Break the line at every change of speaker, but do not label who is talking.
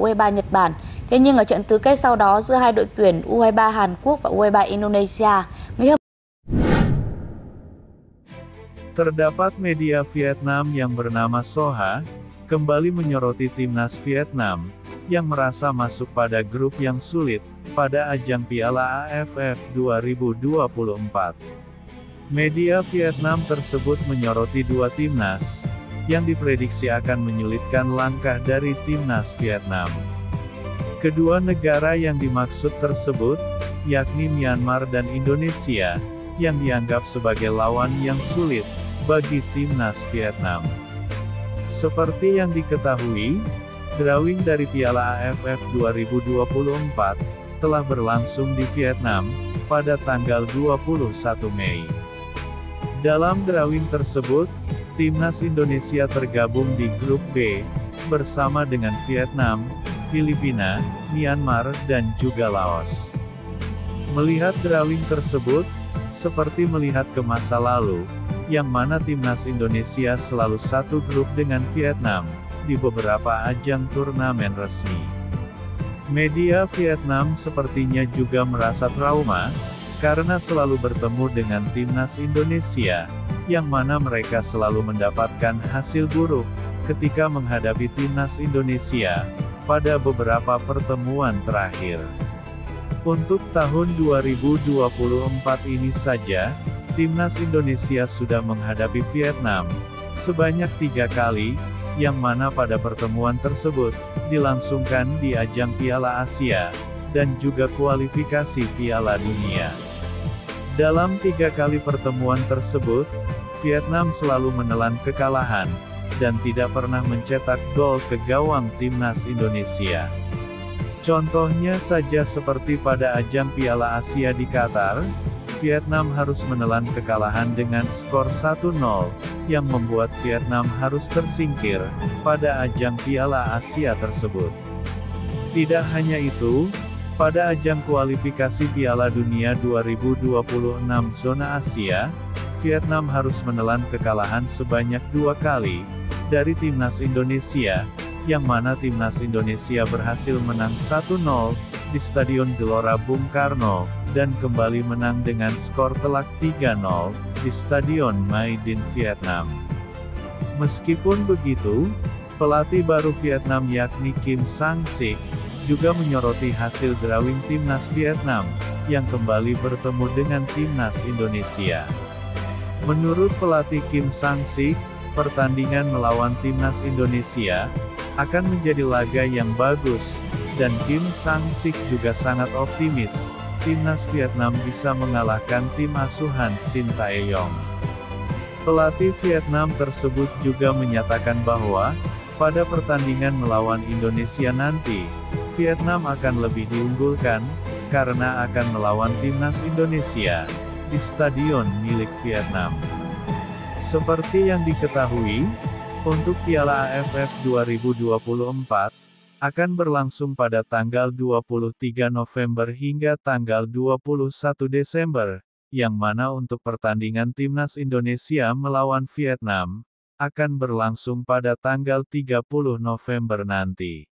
U23 Nhật Bản. Thế nhưng ở trận tứ kết sau đó giữa hai đội tuyển U23 Hàn Quốc và U23 Indonesia, người hâm
Terdapat media Vietnam yang bernama Soha, kembali menyoroti timnas Vietnam, yang merasa masuk pada grup yang sulit, pada ajang Piala AFF 2024. Media Vietnam tersebut menyoroti dua timnas, yang diprediksi akan menyulitkan langkah dari timnas Vietnam. Kedua negara yang dimaksud tersebut, yakni Myanmar dan Indonesia, yang dianggap sebagai lawan yang sulit bagi timnas Vietnam. Seperti yang diketahui, drawing dari Piala AFF 2024 telah berlangsung di Vietnam pada tanggal 21 Mei. Dalam drawing tersebut, timnas Indonesia tergabung di grup B bersama dengan Vietnam, Filipina, Myanmar, dan juga Laos. Melihat drawing tersebut, seperti melihat ke masa lalu, yang mana timnas Indonesia selalu satu grup dengan Vietnam, di beberapa ajang turnamen resmi. Media Vietnam sepertinya juga merasa trauma, karena selalu bertemu dengan timnas Indonesia, yang mana mereka selalu mendapatkan hasil buruk, ketika menghadapi timnas Indonesia, pada beberapa pertemuan terakhir. Untuk tahun 2024 ini saja, timnas Indonesia sudah menghadapi Vietnam sebanyak 3 kali, yang mana pada pertemuan tersebut dilangsungkan di ajang Piala Asia dan juga kualifikasi Piala Dunia. Dalam 3 kali pertemuan tersebut, Vietnam selalu menelan kekalahan dan tidak pernah mencetak gol ke gawang timnas Indonesia. Contohnya saja seperti pada ajang Piala Asia di Qatar, Vietnam harus menelan kekalahan dengan skor 1-0, yang membuat Vietnam harus tersingkir pada ajang Piala Asia tersebut. Tidak hanya itu, pada ajang kualifikasi Piala Dunia 2026 zona Asia, Vietnam harus menelan kekalahan sebanyak 2 kali dari timnas Indonesia, yang mana timnas Indonesia berhasil menang 1-0 di Stadion Gelora Bung Karno, dan kembali menang dengan skor telak 3-0 di Stadion Mai Dinh Vietnam. Meskipun begitu, pelatih baru Vietnam yakni Kim Sang-sik juga menyoroti hasil drawing timnas Vietnam yang kembali bertemu dengan timnas Indonesia. Menurut pelatih Kim Sang-sik, pertandingan melawan timnas Indonesia akan menjadi laga yang bagus, dan Kim Sang-sik juga sangat optimis timnas Vietnam bisa mengalahkan tim asuhan Shin Tae-yong. Pelatih Vietnam tersebut juga menyatakan bahwa pada pertandingan melawan Indonesia nanti, Vietnam akan lebih diunggulkan karena akan melawan timnas Indonesia di stadion milik Vietnam. Seperti yang diketahui, untuk Piala AFF 2024 akan berlangsung pada tanggal 23 November hingga tanggal 21 Desember, yang mana untuk pertandingan timnas Indonesia melawan Vietnam akan berlangsung pada tanggal 30 November nanti.